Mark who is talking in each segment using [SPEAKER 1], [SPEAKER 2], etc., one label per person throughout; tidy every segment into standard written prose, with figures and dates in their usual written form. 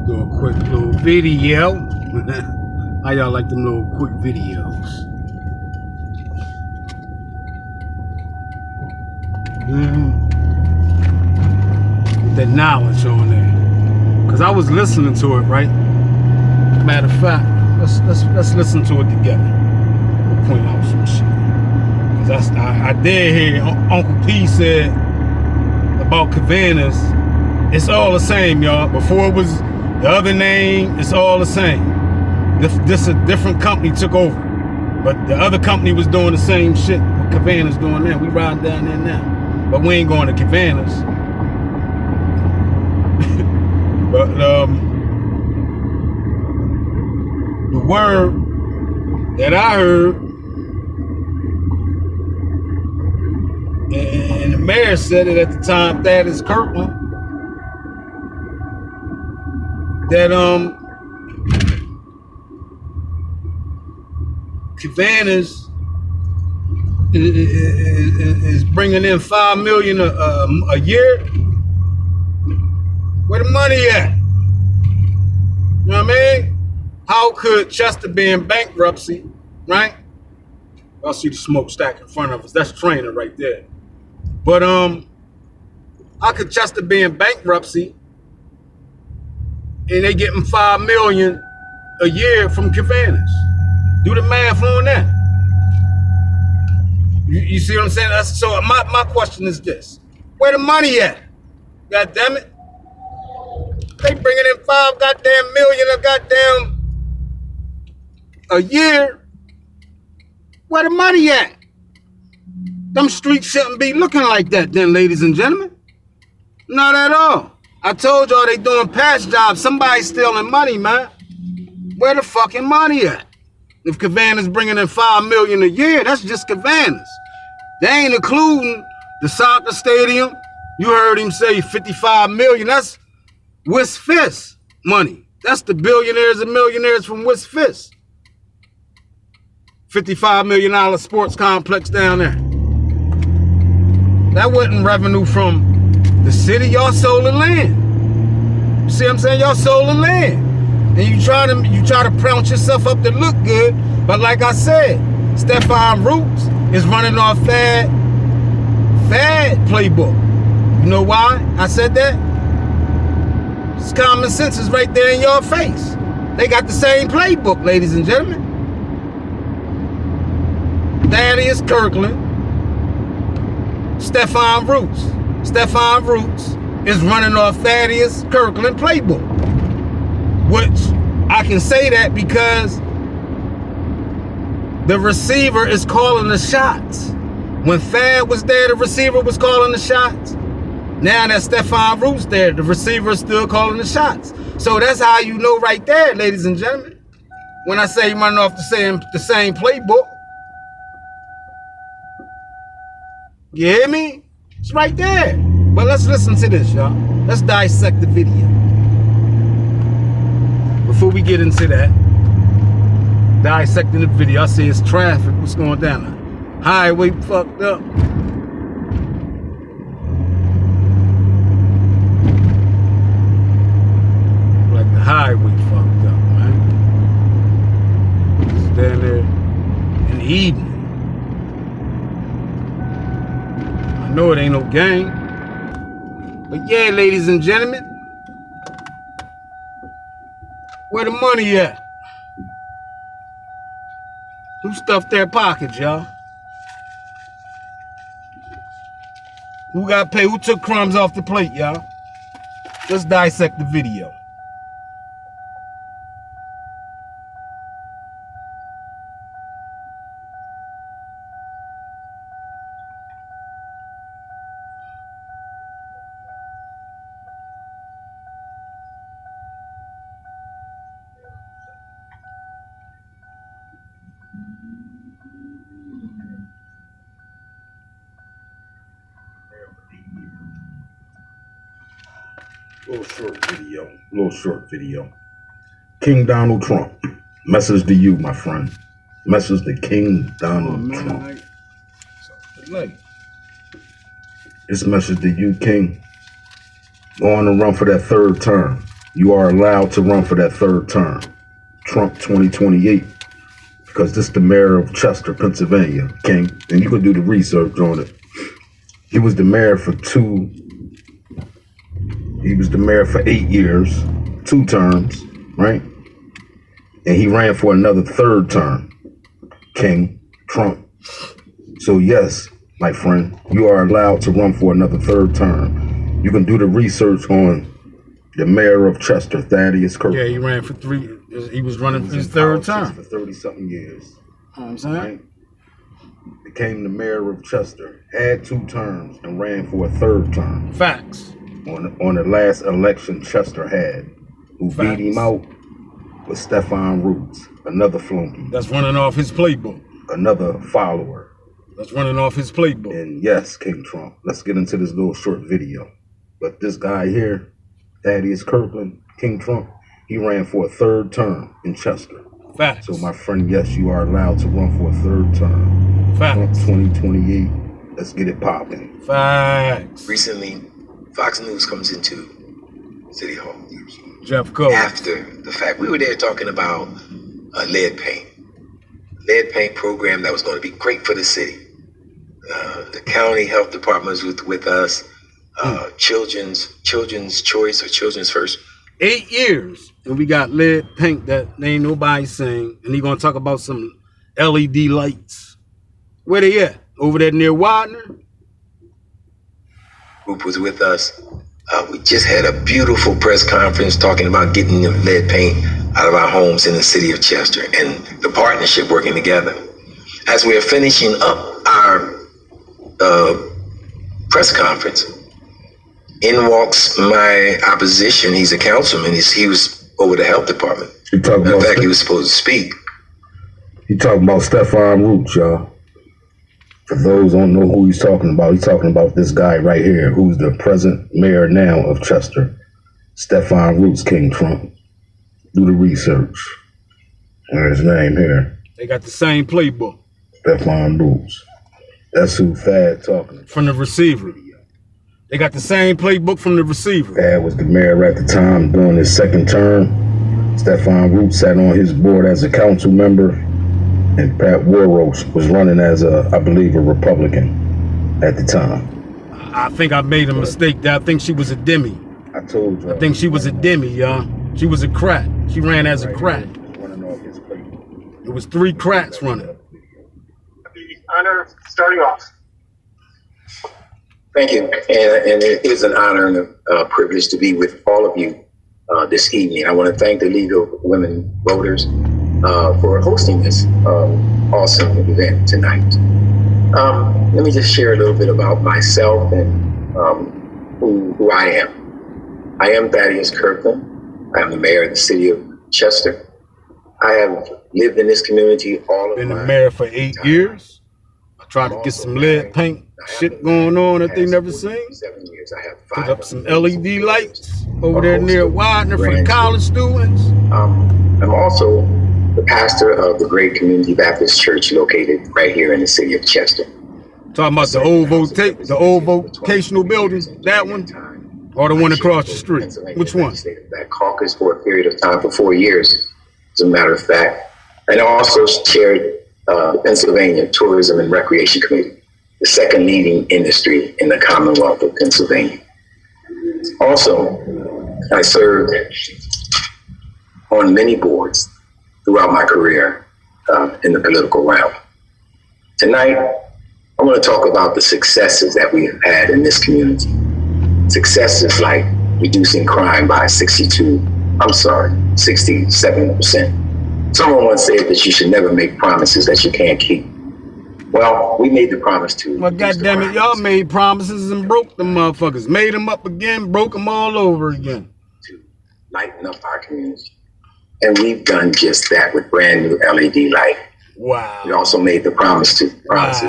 [SPEAKER 1] Do a quick little video. How y'all like them little quick videos? With that knowledge on there. Cause I was listening to it, right? Matter of fact, let's listen to it together. We'll point out some shit. Cause I did hear Uncle P said about Cabanas, it's all the same, y'all. Before it was the other name, it's all the same. This a different company took over, but the other company was doing the same shit what Cabanas doing now. We riding down there now, but we ain't going to Cabanas. But the word that I heard, and the mayor said it at the time, that is Kirkland, that Cabanas is bringing in $5 million a year. Where the money at? You know what I mean? How could Chester be in bankruptcy, right? Y'all see the smokestack in front of us. That's Trainer right there. But how could Chester be in bankruptcy and they getting $5 million a year from Cabanas? Do the math on that. You see what I'm saying? So my question is this: where the money at? God damn it! They bringing in $5 million a year. Where the money at? Them streets shouldn't be looking like that, then, ladies and gentlemen. Not at all. I told y'all they doing patch jobs. Somebody's stealing money, man. Where the fucking money at? If Cabanas bringing in $5 million a year, that's just Cabanas. They ain't including the soccer stadium. You heard him say 55 million. That's West Fist money. That's the billionaires and millionaires from West Fist. $55 million sports complex down there. That wasn't revenue from the city. Y'all sold the land. You see what I'm saying? Y'all sold the land. And you try to pronounce yourself up to look good, but like I said, Stefan Roots is running off fad playbook. You know why I said that? It's common sense is right there in your face. They got the same playbook, ladies and gentlemen. Thaddeus Kirkland, Stefan Roots. Stefan Roots is running off Thaddeus Kirkland playbook. Which I can say that because the receiver is calling the shots. When Thad was there, the receiver was calling the shots. Now that Stefan Roots there, the receiver is still calling the shots. So that's how you know right there, ladies and gentlemen. When I say running off the same playbook. You hear me? It's right there. But let's listen to this, y'all. Let's dissect the video. Before we get into that, dissecting the video, I see it's traffic. What's going down there? Highway fucked up. Like the highway fucked up, man. It's down there in the evening. I know it ain't no gang. But yeah, ladies and gentlemen, where the money at? Who stuffed their pockets, y'all? Who got paid? Who took crumbs off the plate, y'all? Let's dissect the video. Little short video. King Donald Trump. Message to you, my friend. Message to King Donald Trump. This message to you, King. Go on and run for that third term.
[SPEAKER 2] you are allowed to run for that third term, Trump 2028, because this is the mayor of Chester, Pennsylvania, King, and you can do the research on it. He was the mayor for 8 years, 2 terms, right? And he ran for another third term, King, Trump. So yes, my friend, you are allowed to run for another third term. You can do the research on the mayor of Chester, Thaddeus Kirkland.
[SPEAKER 1] Yeah, he ran for 3. He was running for his third term
[SPEAKER 2] for 30-something years.
[SPEAKER 1] You know what I'm saying?
[SPEAKER 2] Right? Became the mayor of Chester, had 2 terms, and ran for a third term.
[SPEAKER 1] Facts.
[SPEAKER 2] On the last election Chester had, who beat him out was Stefan Roots, another flunky.
[SPEAKER 1] That's running off his playbook.
[SPEAKER 2] Another follower.
[SPEAKER 1] That's running off his playbook.
[SPEAKER 2] And yes, King Trump, let's get into this little short video. But this guy here, Thaddeus Kirkland, King Trump, he ran for a third term in Chester.
[SPEAKER 1] Facts.
[SPEAKER 2] So my friend, yes, you are allowed to run for a third term.
[SPEAKER 1] Facts.
[SPEAKER 2] Trump 2028, let's get it popping.
[SPEAKER 1] Facts.
[SPEAKER 3] Recently, Fox News comes into City Hall.
[SPEAKER 1] Jeff Cole.
[SPEAKER 3] After the fact, we were there talking about lead paint. Lead paint program that was going to be great for the city. The county health department was with us. Children's choice or children's first.
[SPEAKER 1] 8 years, and we got lead paint that ain't nobody saying, and he gonna talk about some LED lights. Where they at? Over there near Widener?
[SPEAKER 3] Group was with us. We just had a beautiful press conference talking about getting the lead paint out of our homes in the city of Chester and the partnership working together. As we are finishing up our press conference, in walks my opposition. He's a councilman. He was over the health department. In fact, he was supposed to speak.
[SPEAKER 2] He talking about Stefan Roots, y'all. For those who don't know who he's talking about this guy right here, who's the present mayor now of Chester, Stefan Roots, King Trump. Do the research. There's his name here.
[SPEAKER 1] They got the same playbook.
[SPEAKER 2] Stefan Roots. That's who Thad talking about.
[SPEAKER 1] From the receiver. They got the same playbook from the receiver.
[SPEAKER 2] Thad was the mayor at the time during his second term. Stefan Roots sat on his board as a council member. And Pat Warroach was running as I believe, a Republican at the time.
[SPEAKER 1] I think I made a mistake there. I think she was a demi.
[SPEAKER 2] I told you.
[SPEAKER 1] I think she was a demi, y'all. She was a crat. She ran as a crat. It was 3 crats running.
[SPEAKER 4] The honor starting off.
[SPEAKER 3] Thank you. And it is an honor and a privilege to be with all of you this evening. I want to thank the League of Women Voters for hosting this awesome event tonight. Let me just share a little bit about myself and who I am. I am Thaddeus Kirkland. I am the mayor of the city of Chester. I have lived in this community all of my life.
[SPEAKER 1] Been the mayor for 8 years. I tried to get some lead paint shit going on that they never seen. 7 years. I have put up some LED lights over there near Widener for the college students.
[SPEAKER 3] I'm also the pastor of the Great Community Baptist Church located right here in the city of Chester.
[SPEAKER 1] Talking about the old vocational building, that one, or the one across the street? Which one?
[SPEAKER 3] That caucus for a period of time for 4 years, as a matter of fact. And I also chaired the Pennsylvania Tourism and Recreation Committee, the second leading industry in the Commonwealth of Pennsylvania. Also, I served on many boards throughout my career in the political realm. Tonight, I want to talk about the successes that we have had in this community. Successes like reducing crime by 67%. Someone once said that you should never make promises that you can't keep. Well, we made the promise to.
[SPEAKER 1] Well, goddamn it, y'all made promises and broke them motherfuckers. Made them up again, broke them all over again.
[SPEAKER 3] To lighten up our community. And we've done just that with brand new LED light.
[SPEAKER 1] Wow.
[SPEAKER 3] We also made the promises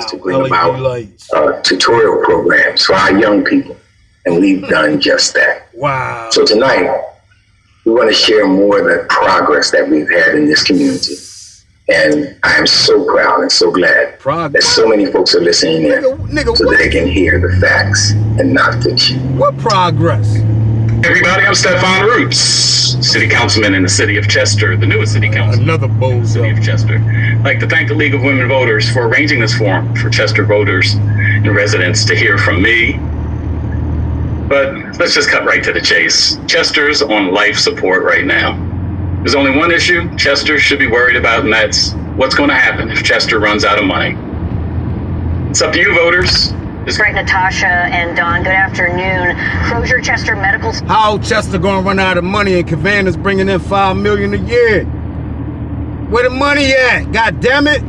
[SPEAKER 3] to bring about tutorial programs for our young people. And we've done just that.
[SPEAKER 1] Wow.
[SPEAKER 3] So tonight, we want to share more of the progress that we've had in this community. And I am so proud and so glad that so many folks are listening in so that they can hear the facts and not fiction.
[SPEAKER 1] What progress?
[SPEAKER 5] Everybody, I'm Stefan Roots, City Councilman in the City of Chester, the newest City Councilman.
[SPEAKER 1] Another bozo.
[SPEAKER 5] City of Chester. I'd like to thank the League of Women Voters for arranging this forum for Chester voters and residents to hear from me. But let's just cut right to the chase. Chester's on life support right now. There's only one issue Chester should be worried about, and that's what's going to happen if Chester runs out of money. It's up to you, voters.
[SPEAKER 6] Right, Natasha and Don, good afternoon. Crozier Chester Medical...
[SPEAKER 1] How Chester gonna run out of money and Cavanna's bringing in $5 million a year? Where the money at? God damn it!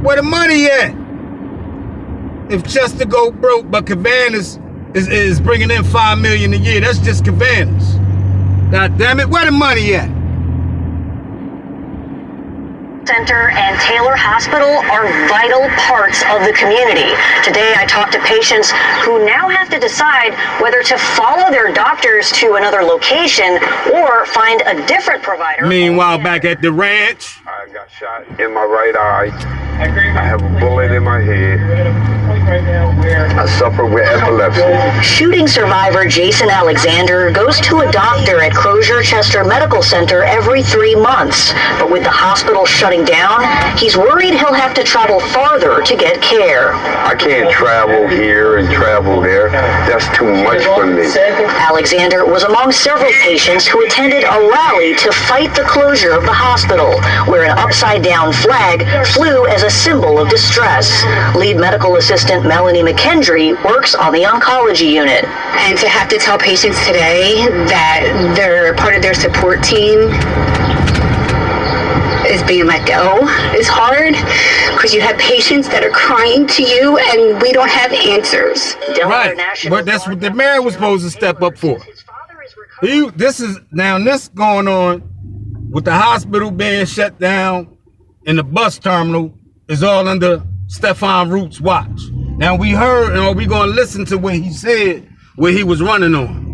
[SPEAKER 1] Where the money at? If Chester go broke, but Cavanna's is bringing in $5 million a year, that's just Cavanna's. God damn it! Where the money at?
[SPEAKER 6] Center and Taylor Hospital are vital parts of the community. Today, I talked to patients who now have to decide whether to follow their doctors to another location or find a different provider.
[SPEAKER 1] Meanwhile, back at the ranch,
[SPEAKER 7] I got shot in my right eye. I have a bullet in my head. I suffer with epilepsy.
[SPEAKER 6] Shooting survivor Jason Alexander goes to a doctor at Crozier Chester Medical Center every 3 months. But with the hospital shutting down, he's worried he'll have to travel farther to get care.
[SPEAKER 7] I can't travel here and travel there. That's too much for me.
[SPEAKER 6] Alexander was among several patients who attended a rally to fight the closure of the hospital, where an upside-down flag flew as a symbol of distress. Lead medical assistant Melanie McKendry works on the oncology unit.
[SPEAKER 8] And to have to tell patients today that they're part of their support team is being let go is hard, because you have patients that are crying to you and we don't have answers.
[SPEAKER 1] right? But that's what the mayor was supposed to step up for. This going on with the hospital being shut down and the bus terminal is all under Stefan Root's watch. Now we heard, and we gonna listen to what he said, what he was running on.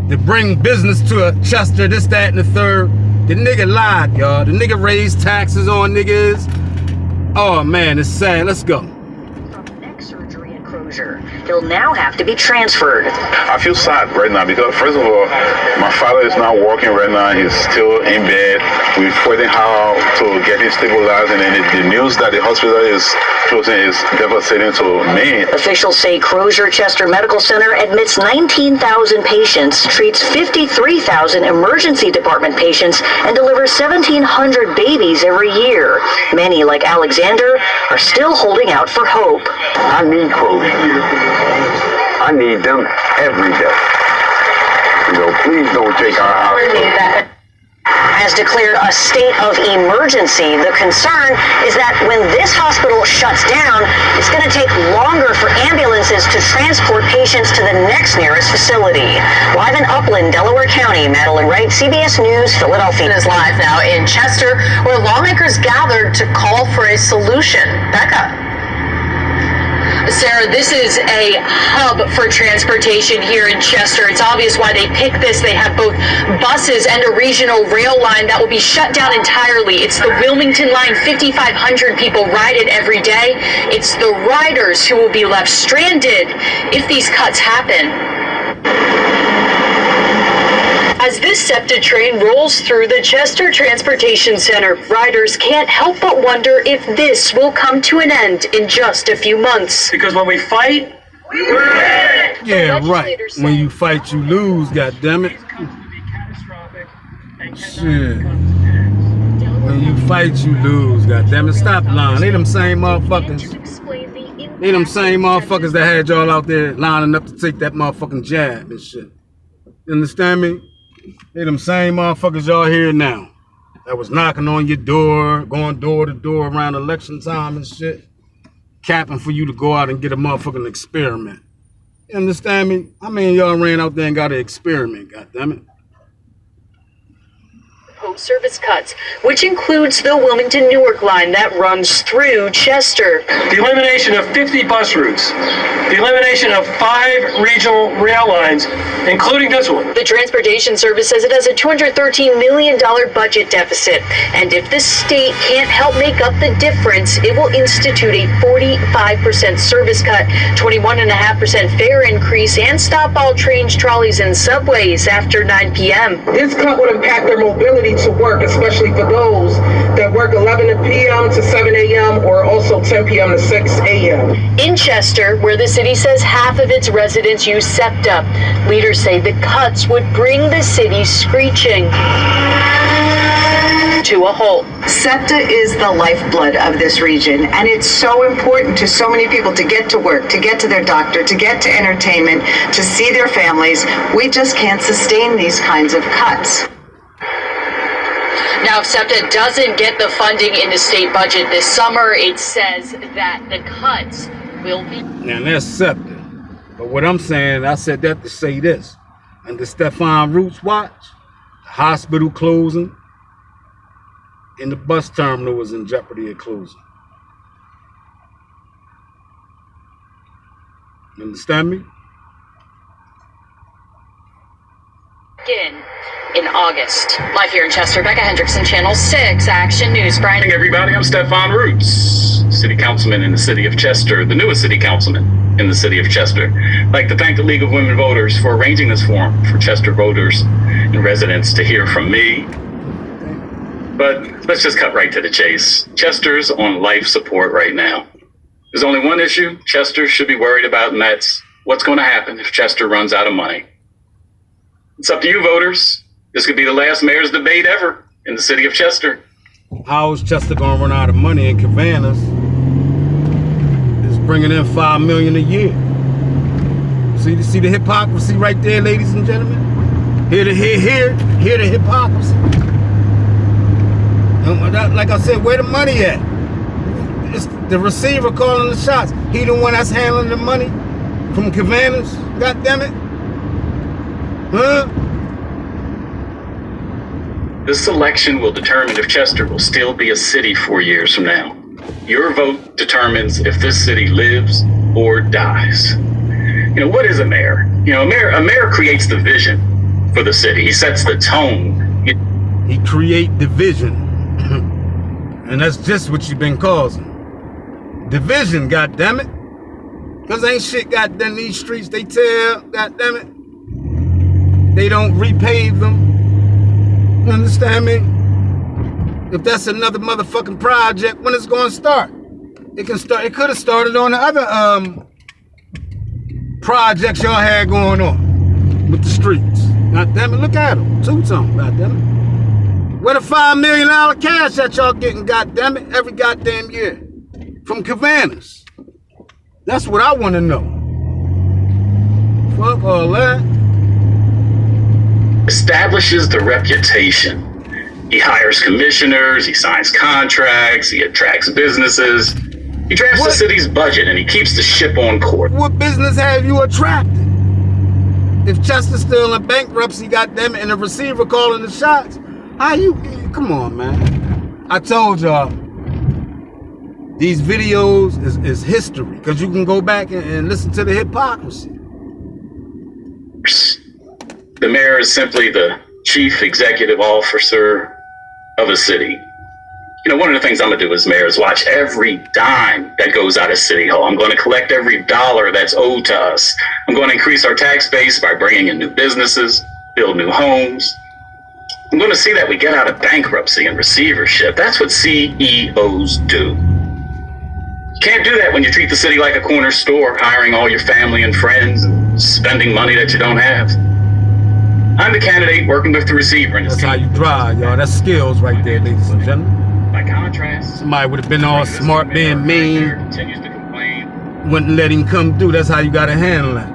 [SPEAKER 1] To bring business to a Chester, this, that, and the third. The nigga lied, y'all. The nigga raised taxes on niggas. Oh man, it's sad. Let's go.
[SPEAKER 6] Neck surgery at Crozier. He'll now have to be transferred.
[SPEAKER 9] I feel sad right now because, first of all, my father is not working right now. He's still in bed. We're fighting how to get him stabilized, and then the news that the hospital is closing is devastating to me.
[SPEAKER 6] Officials say Crozier Chester Medical Center admits 19,000 patients, treats 53,000 emergency department patients, and delivers 1,700 babies every year. Many, like Alexander, are still holding out for hope.
[SPEAKER 7] I need Crozier. I need them every day. Please don't take our hospital.
[SPEAKER 6] Has declared a state of emergency. The concern is that when this hospital shuts down, it's going to take longer for ambulances to transport patients to the next nearest facility. Live in Upland, Delaware County, Madeline Wright, CBS News, Philadelphia.
[SPEAKER 10] Is live now in Chester, where lawmakers gathered to call for a solution. Becca. Sarah, this is a hub for transportation here in Chester. It's obvious why they picked this. They have both buses and a regional rail line that will be shut down entirely. It's the Wilmington line. 5,500 people ride it every day. It's the riders who will be left stranded if these cuts happen. As this SEPTA train rolls through the Chester Transportation Center, riders can't help but wonder if this will come to an end in just a few months.
[SPEAKER 5] Because when we fight, we win!
[SPEAKER 1] Yeah, right. When you fight, you lose, goddammit. Shit. When you fight, you lose, goddammit. Stop lying. They them same motherfuckers. They them same motherfuckers that had y'all out there lining up to take that motherfucking jab and shit. You understand me? They them same motherfuckers y'all here now that was knocking on your door, going door to door around election time and shit, capping for you to go out and get a motherfucking experiment. You understand me? I mean, y'all ran out there and got an experiment, goddammit.
[SPEAKER 10] proposed service cuts, which includes the Wilmington-Newark line that runs through Chester.
[SPEAKER 11] The elimination of 50 bus routes, the elimination of 5 regional rail lines, including this one.
[SPEAKER 10] The Transportation Service says it has a $213 million budget deficit, and if the state can't help make up the difference, it will institute a 45% service cut, 21.5% fare increase, and stop all trains, trolleys, and subways after 9 p.m.
[SPEAKER 12] This cut would impact their mobility to work, especially for those that work 11 p.m. to 7 a.m. or also 10 p.m. to 6 a.m.
[SPEAKER 10] In Chester, where the city says half of its residents use SEPTA, leaders say the cuts would bring the city screeching to a halt.
[SPEAKER 13] SEPTA is the lifeblood of this region, and it's so important to so many people to get to work, to get to their doctor, to get to entertainment, to see their families. We just can't sustain these kinds of cuts.
[SPEAKER 10] Now, if SEPTA doesn't get the funding in the state budget this summer, it says that the cuts will be...
[SPEAKER 1] Now, that's SEPTA. But what I'm saying, I said that to say this. Under Stephon Root's watch, the hospital closing, and the bus terminal was in jeopardy of closing. You understand me?
[SPEAKER 10] In August. Live here in Chester, Becca Hendrickson, Channel 6 Action News. Brian.
[SPEAKER 5] Hey everybody, I'm Stephon Roots, city councilman in the city of Chester, the newest city councilman in the city of Chester. I'd like to thank the League of Women Voters for arranging this forum for Chester voters and residents to hear from me. But let's just cut right to the chase. Chester's on life support right now. There's only one issue Chester should be worried about, and that's what's going to happen if Chester runs out of money. It's up to you, voters. This could be the last mayor's debate ever in the city of Chester.
[SPEAKER 1] How is Chester going to run out of money in Cabanas? It's bringing in $5 million a year. See the hypocrisy right there, ladies and gentlemen? Hear the hypocrisy. Like I said, where the money at? It's the receiver calling the shots. He the one that's handling the money from Cabanas. God damn it. Huh?
[SPEAKER 5] This election will determine if Chester will still be a city 4 years from now. Your vote determines if this city lives or dies. You know, what is a mayor? You know, a mayor creates the vision for the city. He sets the tone.
[SPEAKER 1] He create division. And that's just what you've been causing. Division, goddammit. Cause ain't shit got done these streets they tell, goddammit. They don't repave them. You understand me? If that's another motherfucking project, when it's gonna start? It can start. It could have started on the other projects y'all had going on with the streets. God damn it, look at them. Two-tone, god damn it. Where the $5 million cash that y'all getting, god damn it, every goddamn year from Cabanas? That's what I want to know. Fuck all that.
[SPEAKER 5] Establishes the reputation. He hires commissioners, he signs contracts, he attracts businesses. He drafts the city's budget and he keeps the ship on course.
[SPEAKER 1] What business have you attracted? If Chester's still in bankruptcy, goddamn it, and the receiver calling the shots, how you, come on, man. I told y'all, these videos is history, because you can go back and listen to the hypocrisy.
[SPEAKER 5] The mayor is simply the chief executive officer of a city. You know, one of the things I'm gonna do as mayor is watch every dime that goes out of City Hall. I'm gonna collect every dollar that's owed to us. I'm gonna increase our tax base by bringing in new businesses, build new homes. I'm gonna see that we get out of bankruptcy and receivership. That's what CEOs do. You can't do that when you treat the city like a corner store, hiring all your family and friends and spending money that you don't have. I'm the candidate working with the receiver. And
[SPEAKER 1] that's how you drive, y'all. That's skills right there, ladies and gentlemen.
[SPEAKER 5] By contrast,
[SPEAKER 1] somebody would have been all smart, being mean, wouldn't let him come through. That's how you got to handle that.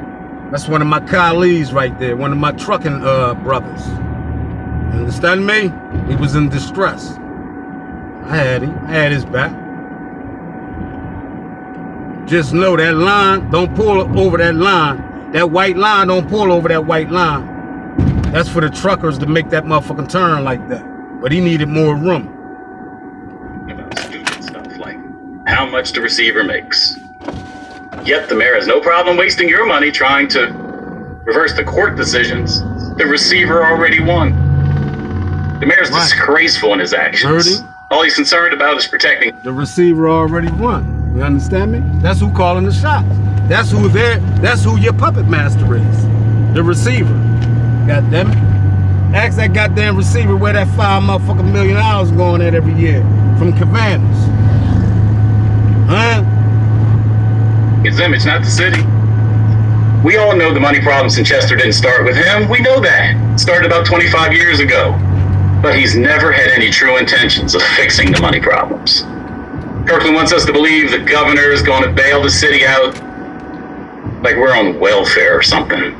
[SPEAKER 1] That's one of my colleagues right there, one of my trucking brothers. You understand me? He was in distress. I had him. I had his back. Just know that line, don't pull over that line. That white line, don't pull over that white line. That's for the truckers to make that motherfucking turn like that. But he needed more room.
[SPEAKER 5] About stupid stuff like how much the receiver makes. Yet the mayor has no problem wasting your money trying to reverse the court decisions. The receiver already won. The mayor's disgraceful in his actions. All he's concerned about is protecting.
[SPEAKER 1] The receiver already won. You understand me? That's who calling the shots. That's who there. That's who your puppet master is. The receiver. God damn it. Ask that goddamn receiver where that $5 million going at every year from Cabanas. Huh?
[SPEAKER 5] His image, not the city. We all know the money problems in Chester didn't start with him. We know that. It started about 25 years ago. But he's never had any true intentions of fixing the money problems. Kirkland wants us to believe the governor is going to bail the city out like we're on welfare or something.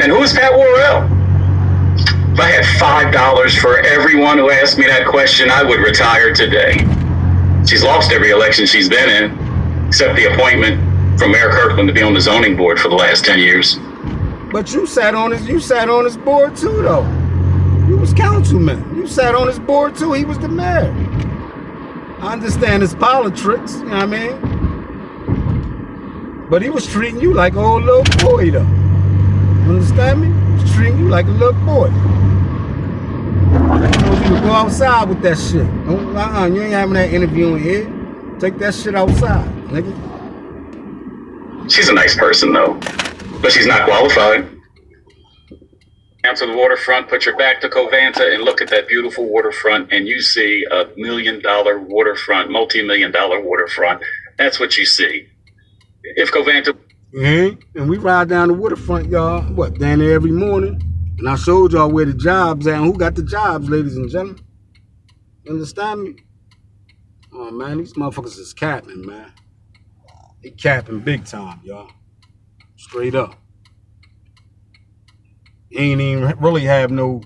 [SPEAKER 5] And who is Pat Worrell? If I had $5 for everyone who asked me that question, I would retire today. She's lost every election she's been in, except the appointment from Mayor Kirkland to be on the zoning board for the last 10 years.
[SPEAKER 1] But you sat on his board too, though. You was councilman. You sat on his board too. He was the mayor. I understand his politics, you know what I mean? But he was treating you like an old little boy, though. You understand me? He was treating you like a little boy. I told you to go outside with that shit. You ain't having that interview in here. Take that shit outside, nigga.
[SPEAKER 5] She's a nice person, though. But she's not qualified. Down to the waterfront, put your back to Covanta and look at that beautiful waterfront, and you see a $1 million waterfront, multi-million-dollar waterfront. That's what you see. If Covanta...
[SPEAKER 1] And we ride down the waterfront, y'all, down there every morning. And I showed y'all where the jobs at and who got the jobs, ladies and gentlemen. You understand me? Oh, man, these motherfuckers is capping, man. They capping big time, y'all. Straight up. He ain't even really have no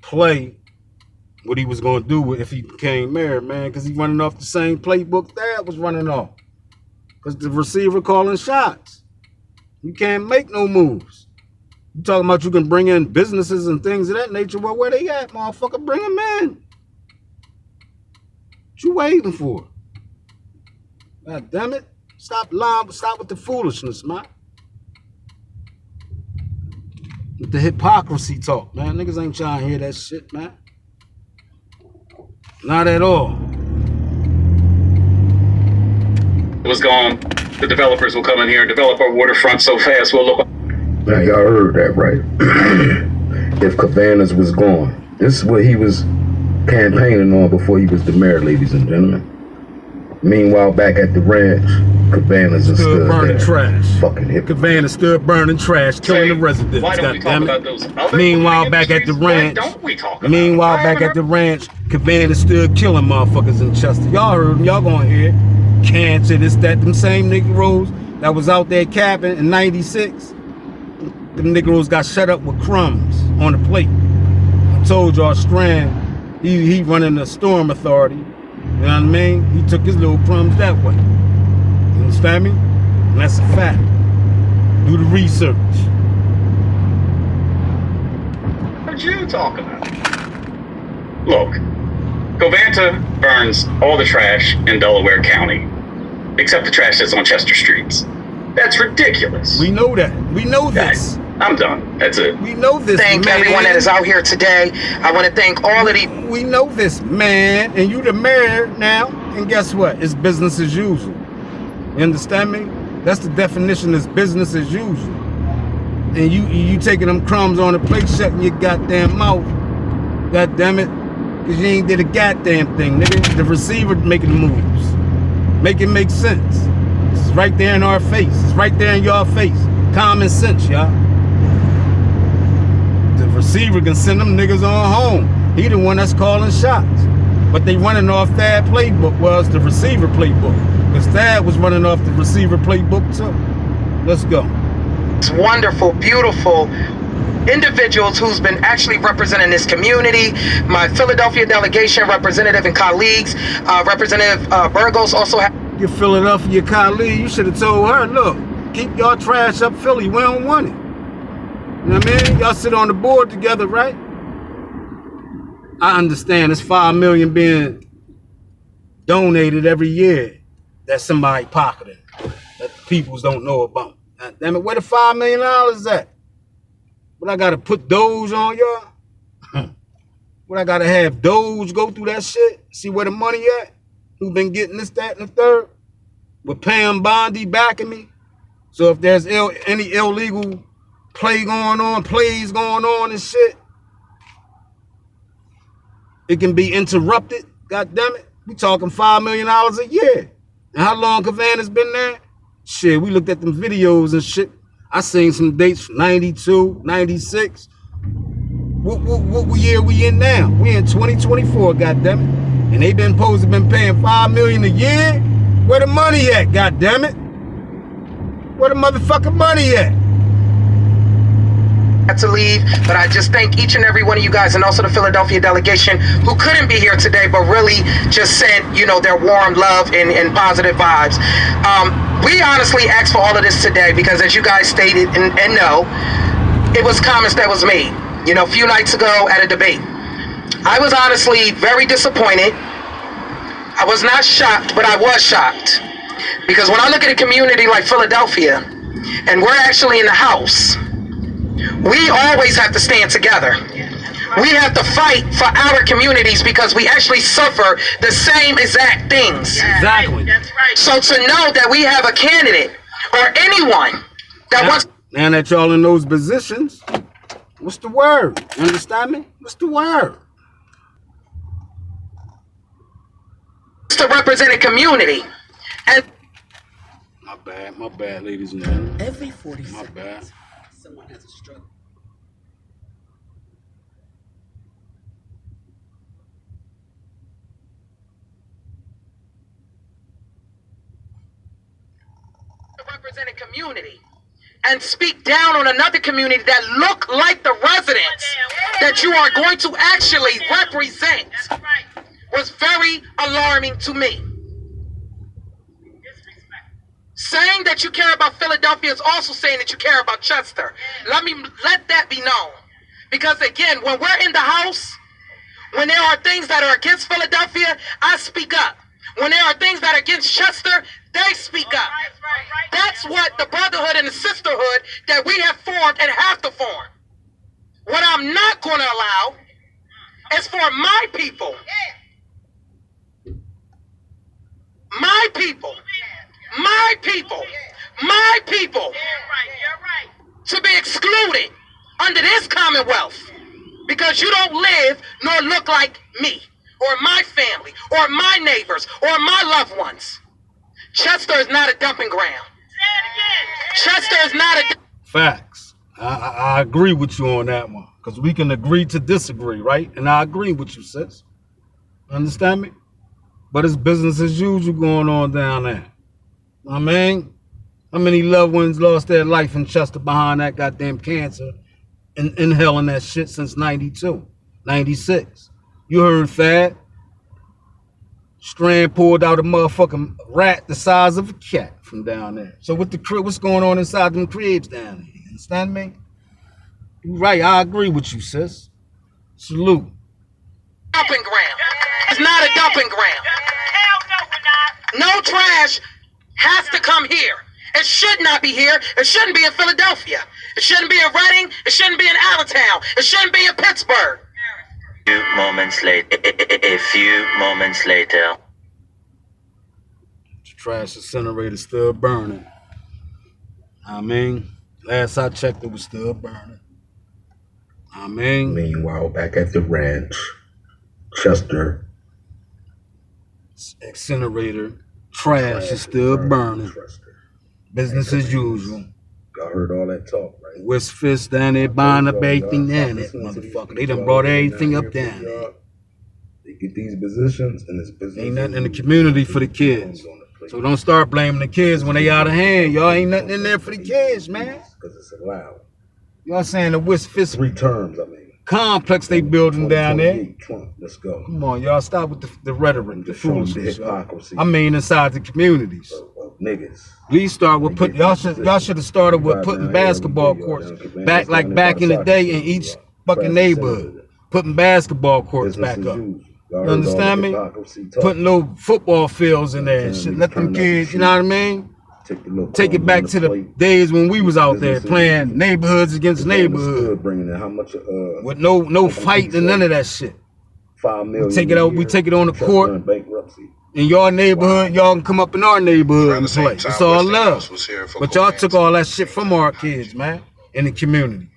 [SPEAKER 1] play what he was going to do if he became mayor, man, because he running off the same playbook Dad was running off. Because the receiver calling shots. You can't make no moves. You talking about you can bring in businesses and things of that nature. Well, where they at, motherfucker? Bring them in. What you waiting for? God damn it. Stop lying. Stop with the foolishness, man. With the hypocrisy talk, man. Niggas ain't trying to hear that shit, man. Not at all.
[SPEAKER 5] It was gone. The developers will come in here and develop our waterfront so fast we'll look...
[SPEAKER 2] Now, y'all heard that, right? If Cabanas was gone. This is what he was campaigning on before he was the mayor, ladies and gentlemen. Meanwhile, back at the ranch, Cabanas is stood
[SPEAKER 1] burning
[SPEAKER 2] there.
[SPEAKER 1] Trash.
[SPEAKER 2] Fucking hip.
[SPEAKER 1] Cabanas stood burning trash, killing the residents.
[SPEAKER 5] Why don't we talk about those other...
[SPEAKER 1] Meanwhile, back at the ranch.
[SPEAKER 5] Why don't we talk about
[SPEAKER 1] Meanwhile, back at the ranch, Cabanas stood killing motherfuckers in Chester. Y'all heard them. Y'all gonna hear it. Cancer, this, that. Them same Negroes that was out there capping in '96. Them Negroes got shut up with crumbs on the plate. I told y'all Strand, he running the storm authority. You know what I mean? He took his little crumbs that way. You understand me? And that's a fact. Do the research.
[SPEAKER 5] What you talking about? Look, Covanta burns all the trash in Delaware County, except the trash that's on Chester streets. That's ridiculous.
[SPEAKER 1] We know that. We know this.
[SPEAKER 5] I'm done. That's it.
[SPEAKER 1] We know this,
[SPEAKER 12] Thank
[SPEAKER 1] man.
[SPEAKER 12] everyone that is out here today. I want to thank all of the...
[SPEAKER 1] We know this, man. And you the mayor now. And guess what? It's business as usual. You understand me? That's the definition, is business as usual. And you taking them crumbs on the plate, shutting your goddamn mouth. God damn it. Because you ain't did a goddamn thing, nigga. The receiver making the moves. Make it make sense. It's right there in our face. It's right there in your face. Common sense, y'all. The receiver can send them niggas on home. He the one that's calling shots. But they running off Thad playbook. Well, it's the receiver playbook. Because Thad was running off the receiver playbook too. Let's go.
[SPEAKER 12] It's wonderful, beautiful individuals who's been actually representing this community. My Philadelphia delegation representative and colleagues, Representative Burgos also have...
[SPEAKER 1] Your Philadelphia colleague, you should have told her, look, keep y'all trash up Philly. We don't want it. You know what I mean? Y'all sit on the board together, right? I understand it's $5 million being donated every year that somebody pocketing that the peoples don't know about. God damn it, where the $5 million at? What I gotta put Doge on y'all? What I gotta have Doge go through that shit? See where the money at? Who been getting this, that, and the third? With Pam Bondi backing me. So if there's any illegal plays going on and shit, it can be interrupted. God damn it. We talking $5 million a year. And how long Havana's been there? Shit, we looked at them videos and shit. I seen some dates from 92, 96. What year we in now? We in 2024, goddammit. And they been paying $5 million a year? Where the money at, goddammit? Where the motherfucking money at?
[SPEAKER 12] Had to leave, but I just thank each and every one of you guys and also the Philadelphia delegation who couldn't be here today, but really just sent, you know, their warm love and positive vibes. We honestly asked for all of this today because, as you guys stated and know, it was comments that was made, you know, a few nights ago at a debate. I was honestly very disappointed. I was not shocked, but I was shocked because when I look at a community like Philadelphia and we're actually in the house, we always have to stand together. We have to fight for our communities because we actually suffer the same exact things.
[SPEAKER 1] Exactly.
[SPEAKER 12] So to know that we have a candidate or anyone that wants...
[SPEAKER 1] Now that y'all in those positions, what's the word? You understand me? What's the word?
[SPEAKER 12] To represent a community. And
[SPEAKER 1] my bad, ladies and gentlemen.
[SPEAKER 14] Every 40
[SPEAKER 1] my
[SPEAKER 14] seconds,
[SPEAKER 1] bad.
[SPEAKER 14] someone has a struggle.
[SPEAKER 12] To represent a community and speak down on another community that look like the residents that you are going to actually represent was very alarming to me. Saying that you care about Philadelphia is also saying that you care about Chester. Let that be known. Because again, when we're in the house, when there are things that are against Philadelphia, I speak up. When there are things that are against Chester, they speak up. That's what the brotherhood and the sisterhood that we have formed and have to form. What I'm not going to allow is for my people, my people, my people, my people to be excluded under this commonwealth because you don't live nor look like me or my family or my neighbors or my loved ones. Chester is not a dumping ground. Chester is not a...
[SPEAKER 1] Facts. I agree with you on that one because we can agree to disagree, right? And I agree with you, sis. Understand me? But it's business as usual going on down there. I mean, how many loved ones lost their life in Chester behind that goddamn cancer and inhaling that shit since 92, 96? You heard Fad. Strand pulled out a motherfucking rat the size of a cat from down there. So with the crib, what's going on inside them cribs down there? You understand me? You right, I agree with you, sis. Salute.
[SPEAKER 12] Dumping ground. It's not a dumping ground. No trash has to come here. It should not be here. It shouldn't be in Philadelphia. It shouldn't be in Reading. It shouldn't be in Allentown. It shouldn't be in Pittsburgh.
[SPEAKER 15] A few moments later.
[SPEAKER 1] The trash incinerator still burning. I mean, last I checked, it was still burning. I mean,
[SPEAKER 2] meanwhile, back at the ranch, Chester
[SPEAKER 1] incinerator trash is still burning. Business as usual.
[SPEAKER 2] Y'all heard all that talk, right?
[SPEAKER 1] West Fist down there buying up everything down there, motherfucker. They done brought everything up down there.
[SPEAKER 2] They get these positions and this business.
[SPEAKER 1] Ain't nothing in the community for the kids. So don't start blaming the kids when they out of hand. Y'all ain't nothing in there for the kids, man.
[SPEAKER 2] Because it's allowed.
[SPEAKER 1] Y'all saying the West Fist
[SPEAKER 2] 3 terms, I mean.
[SPEAKER 1] Complex they building down there.
[SPEAKER 2] Trump, let's go.
[SPEAKER 1] Come on, y'all stop with the rhetoric, the foolishness.
[SPEAKER 2] The hypocrisy.
[SPEAKER 1] I mean inside the communities.
[SPEAKER 2] Niggas.
[SPEAKER 1] We start with putting y'all should have started with putting basketball courts back in the day in each fucking neighborhood. putting basketball courts back up. You understand me? Putting little football fields in there and shit. Let them kids, you know what I mean? Take it back to the days when we was out there playing neighborhoods against neighborhoods. With no fighting and none of that shit. We take it out, we take it on the court. In your neighborhood, y'all can come up in our neighborhood and play. It's all love. But y'all took all that shit from our kids, man, in the community.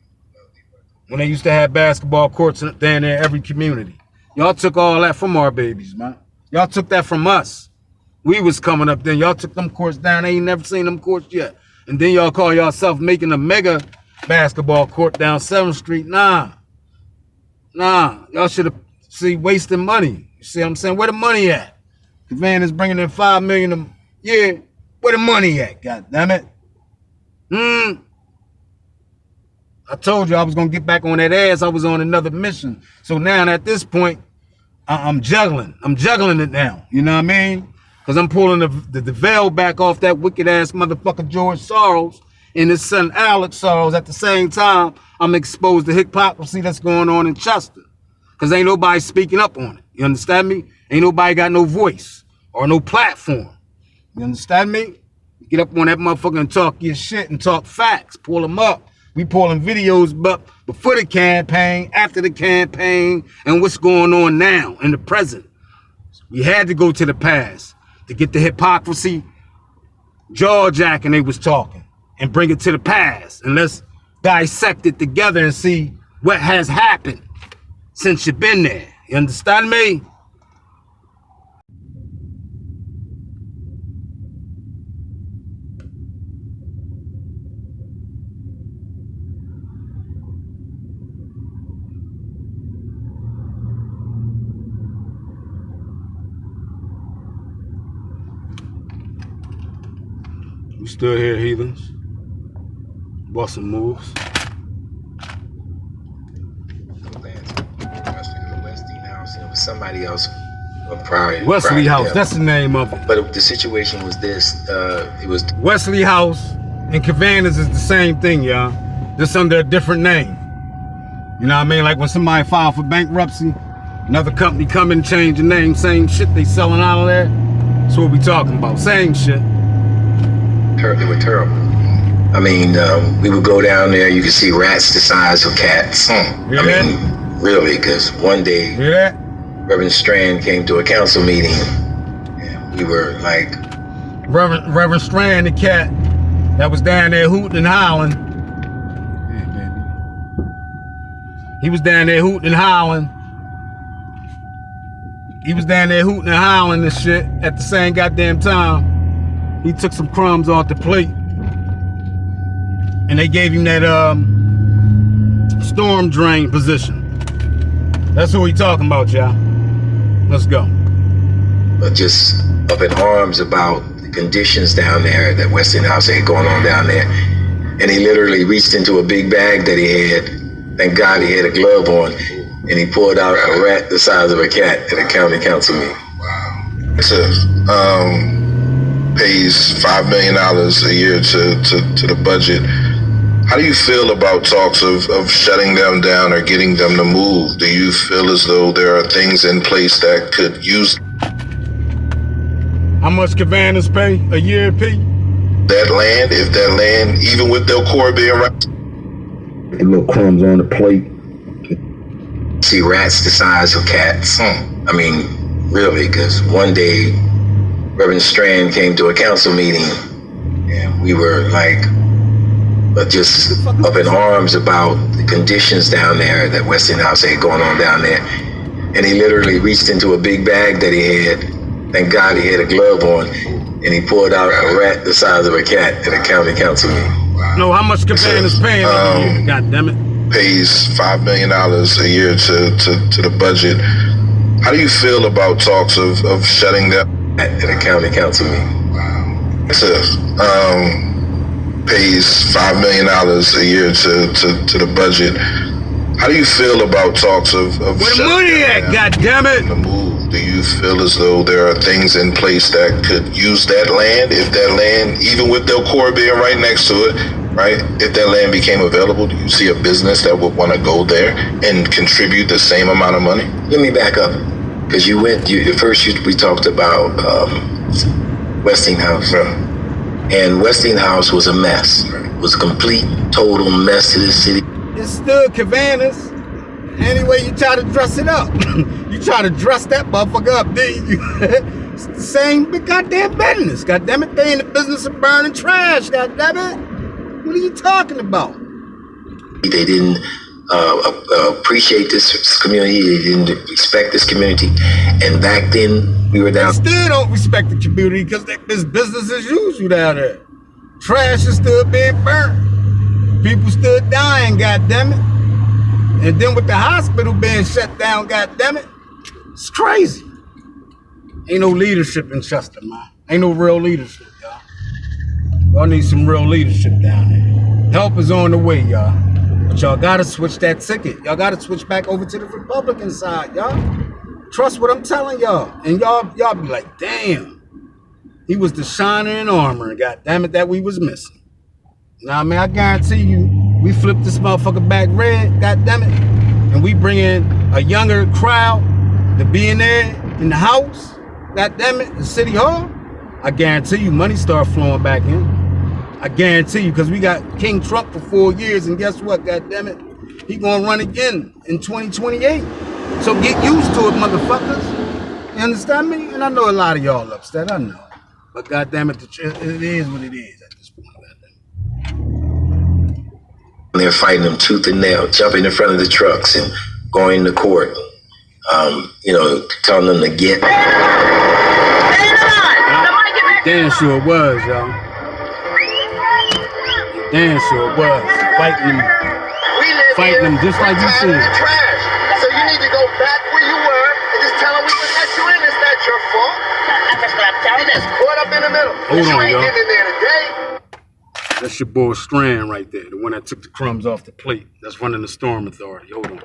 [SPEAKER 1] When they used to have basketball courts down there in every community. Y'all took all that from our babies, man. Y'all took that from us. We was coming up then. Y'all took them courts down. They ain't never seen them courts yet. And then y'all call yourself making a mega basketball court down 7th Street. Nah. Y'all should have, wasting money. You see what I'm saying? Where the money at? The man is bringing in $5 million a year. Where the money at? God damn it. I told you I was going to get back on that ass. I was on another mission. So now at this point, I'm juggling. I'm juggling it now. You know what I mean? Because I'm pulling the veil back off that wicked ass motherfucker George Soros and his son Alex Soros. At the same time, I'm exposed to hypocrisy that's going on in Chester. Because ain't nobody speaking up on it. You understand me? Ain't nobody got no voice or no platform. You understand me? Get up on that motherfucker and talk your shit and talk facts. Pull them up. We pulling videos up before the campaign, after the campaign, and what's going on now in the present. We had to go to the past to get the hypocrisy, jaw-jacking they was talking, and bring it to the past. And let's dissect it together and see what has happened since you've been there. You understand me? We still here, heathens. Busting moves.
[SPEAKER 3] Somebody else prior.
[SPEAKER 1] Wesley House, that's the name of it.
[SPEAKER 3] But the situation was this, it was...
[SPEAKER 1] Wesley House and Cavannas is the same thing, y'all. Just under a different name. You know what I mean? Like when somebody filed for bankruptcy, another company come and change the name, same shit they selling out of there. That's what we talking about, same shit.
[SPEAKER 3] They were terrible. I mean, we would go down there, you could see rats the size of cats. I mean, really, because one day, Reverend Strand came to a council meeting, and we were like...
[SPEAKER 1] Reverend Strand, the cat that was down there hooting and hollering. He was down there hooting and hollering. He was down there hooting and hollering and shit at the same goddamn time. He took some crumbs off the plate. And they gave him that storm drain position. That's what we talking about, y'all. Let's go.
[SPEAKER 3] But just up in arms about the conditions down there that Westinghouse had going on down there. And he literally reached into a big bag that he had. Thank God he had a glove on. And he pulled out a rat the size of a cat at a county council meeting.
[SPEAKER 14] Wow. It pays $5 million a year to the budget. How do you feel about talks of shutting them down or getting them to move? Do you feel as though there are things in place that could use...
[SPEAKER 1] How much Cavannas pay a year, P?
[SPEAKER 14] That land, if that land, even with their core being right...
[SPEAKER 2] And little crumbs on the plate.
[SPEAKER 3] See rats the size of cats. I mean, really, because one day, Reverend Strand came to a council meeting, and we were like... just up in arms about the conditions down there that Westinghouse had going on down there. And he literally reached into a big bag that he had. Thank God he had a glove on. And he pulled out a rat the size of a cat at a county council meeting.
[SPEAKER 1] No, how much Cavannas paying a year? God damn it.
[SPEAKER 14] Pays $5 million a year to the budget. How do you feel about talks of shutting them
[SPEAKER 3] at a county council meeting?
[SPEAKER 14] Pays $5 million a year to the budget. How do you feel about talks of
[SPEAKER 1] where the money at, goddammit?
[SPEAKER 14] The move? Do you feel as though there are things in place that could use that land, if that land, even with their core being right next to it, right? If that land became available, do you see a business that would want to go there and contribute the same amount of money?
[SPEAKER 3] Let me back up, because we talked about Westinghouse, and Westinghouse was a mess. It was a complete, total mess to this city.
[SPEAKER 1] It stood Cabanas. Anyway, you try to dress it up. You try to dress that motherfucker up, didn't you? It's the same goddamn business. Goddamn it, they in the business of burning trash. Goddamn it, what are you talking about?
[SPEAKER 3] They didn't appreciate this community. They didn't respect this community. And back then, we were down.
[SPEAKER 1] They still don't respect the community because there's business as usual down there. Trash is still being burned. People still dying. Goddamn it. And then with the hospital being shut down, goddammit, it's crazy. Ain't no leadership in Chester, man. Ain't no real leadership, y'all. Y'all need some real leadership down there. Help is on the way, y'all. But y'all gotta switch that ticket. Y'all gotta switch back over to the Republican side, y'all. Trust what I'm telling y'all. And y'all be like, damn. He was the shiner in armor, goddammit, that we was missing. You know what I mean? I guarantee you, we flip this motherfucker back red, goddammit, and we bring in a younger crowd to be in there in the house, goddammit, the city hall. I guarantee you money start flowing back in. I guarantee you, because we got King Trump for 4 years, and guess what, goddammit, he gonna run again in 2028. So get used to it, motherfuckers. You understand me? And I know a lot of y'all upset, I know. But goddammit, it is what it is at this point.
[SPEAKER 3] They're fighting them tooth and nail, jumping in front of the trucks and going to court, telling them to get.
[SPEAKER 1] Damn sure it was, y'all. Damn sure it was. Fighting them just like you said.
[SPEAKER 16] So you need to go back where you were and just tell them we would let you in. It's not your fault. That's what I'm telling you. Caught up in the middle.
[SPEAKER 1] Hold on,
[SPEAKER 16] you ain't
[SPEAKER 1] y'all.
[SPEAKER 16] getting in there today.
[SPEAKER 1] That's your boy Strand right there, the one that took the crumbs off the plate. That's running the Storm Authority. Hold on.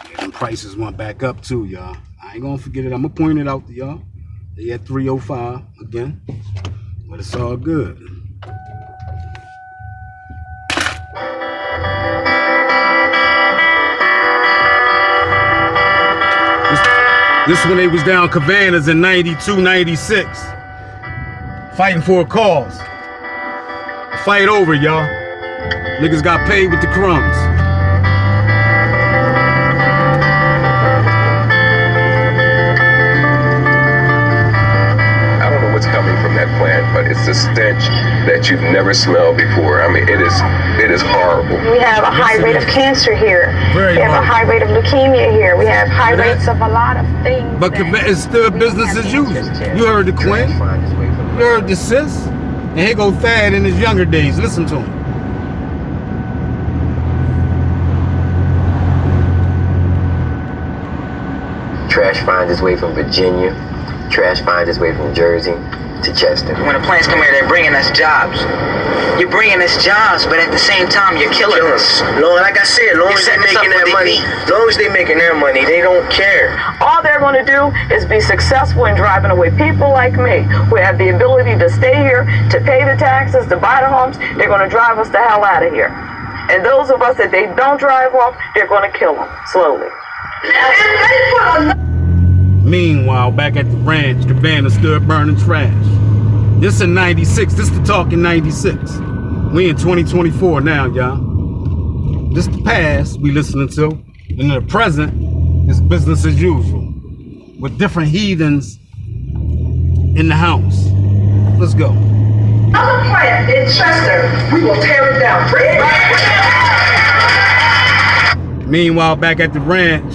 [SPEAKER 1] Yeah, them prices went back up too, y'all. I ain't gonna forget it. I'm gonna point it out to y'all. They at 305 again, but it's all good. This when they was down Cabanas in 92, 96, fighting for a cause. Fight over, y'all. Niggas got paid with the crumbs.
[SPEAKER 17] I don't know what's coming from that plant, but it's a stench that you've never smelled before. I mean, it is horrible.
[SPEAKER 8] We have a high rate of cancer here. We have a high rate of leukemia here. We have high rates of a lot of things.
[SPEAKER 1] But it's still business as usual. You heard the Queen. You heard the sis. And here go Thad in his younger days. Listen to him.
[SPEAKER 3] Trash finds its way from Virginia. Trash finds its way from Jersey to Chester.
[SPEAKER 12] When the plants come here, they're bringing us jobs. You're bringing us jobs, but at the same time, you're killing us.
[SPEAKER 16] Like I said, long as they're making that money, they don't care.
[SPEAKER 18] All they're going to do is be successful in driving away people like me who have the ability to stay here, to pay the taxes, to buy the homes. They're going to drive us the hell out of here. And those of us that they don't drive off, they're going to kill them slowly.
[SPEAKER 1] Meanwhile, back at the ranch, Cabana stood burning trash. This in 96. This the talk in 96. We in 2024 now, y'all. This the past we listening to. And the present is business as usual. With different heathens in the house. Let's go.
[SPEAKER 18] Other plant in Chester, we will tear it down.
[SPEAKER 1] Meanwhile, back at the ranch,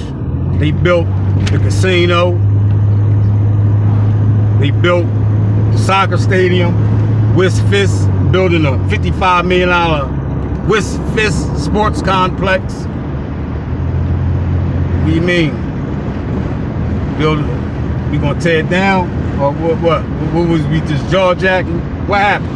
[SPEAKER 1] they built the casino. They built the soccer stadium. Wisfist building a $55 million Wisfist sports complex. What do you mean? We gonna tear it down? Or what was we just jaw jacking? What happened?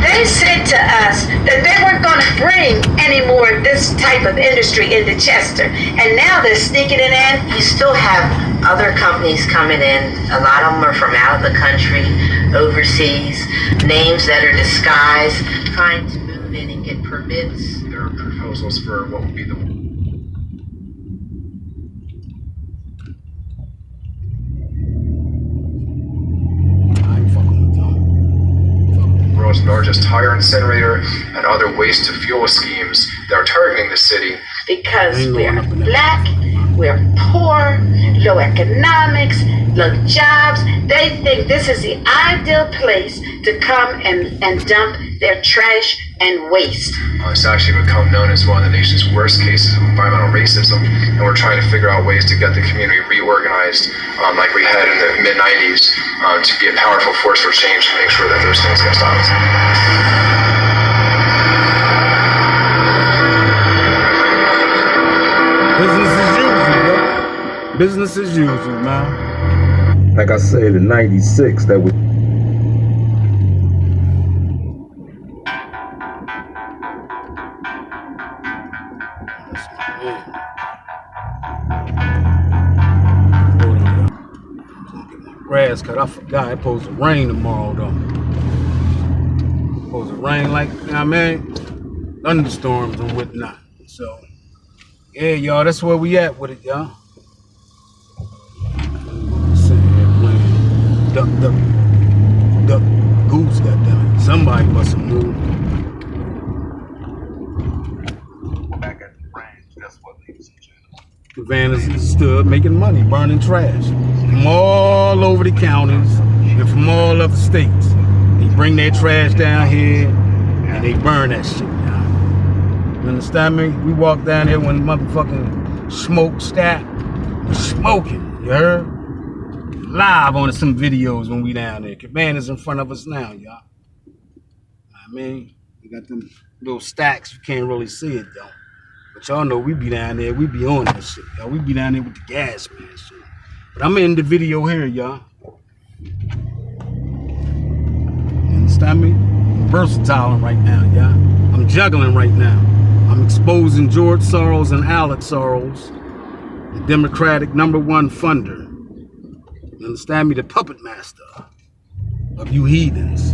[SPEAKER 18] They said to us that they weren't going to bring any more of this type
[SPEAKER 19] type of industry into Chester. And now they're sneaking it in.
[SPEAKER 20] You still have other companies coming in. A lot of them are from out of the country, overseas, names that are disguised, trying to move in and get permits.
[SPEAKER 21] There are proposals for what would be the world's largest tire incinerator and other waste to fuel schemes that are targeting the city.
[SPEAKER 19] Because we're black, we're poor, low economics, low jobs. They think this is the ideal place to come and dump their trash and waste.
[SPEAKER 21] It's actually become known as one of the nation's worst cases of environmental racism, and we're trying to figure out ways to get the community reorganized, like we had in the mid-90s, to be a powerful force for change to make sure that those things get stopped.
[SPEAKER 1] Business as usual, bro. Business as usual, man.
[SPEAKER 2] Like I said, in '96, that was.
[SPEAKER 1] Grass cut. I forgot it's supposed to rain tomorrow though. Supposed to rain like, you know what I mean? Thunderstorms and whatnot. So yeah, y'all, that's where we at with it, y'all. Sitting here playing duck, duck, duck, goose, goddamn it. Somebody must have moved.
[SPEAKER 9] Back at the range, that's what ladies and gentlemen.
[SPEAKER 1] Cabanas stood making money, burning trash from all over the counties and from all other states. They bring their trash down here and they burn that shit down. You understand me? We walk down here when motherfucking smoke stack was smoking, you heard? Live on some videos when we down there. Cabanas in front of us now, y'all. I mean, we got them little stacks, you can't really see it though. But y'all know we be down there, we be on that shit, y'all. We be down there with the gas man shit. But I'm in the video here, y'all. You understand me? I'm versatile right now, y'all. I'm juggling right now. I'm exposing George Soros and Alex Soros, the Democratic #1 funder. You understand me? The puppet master of you heathens.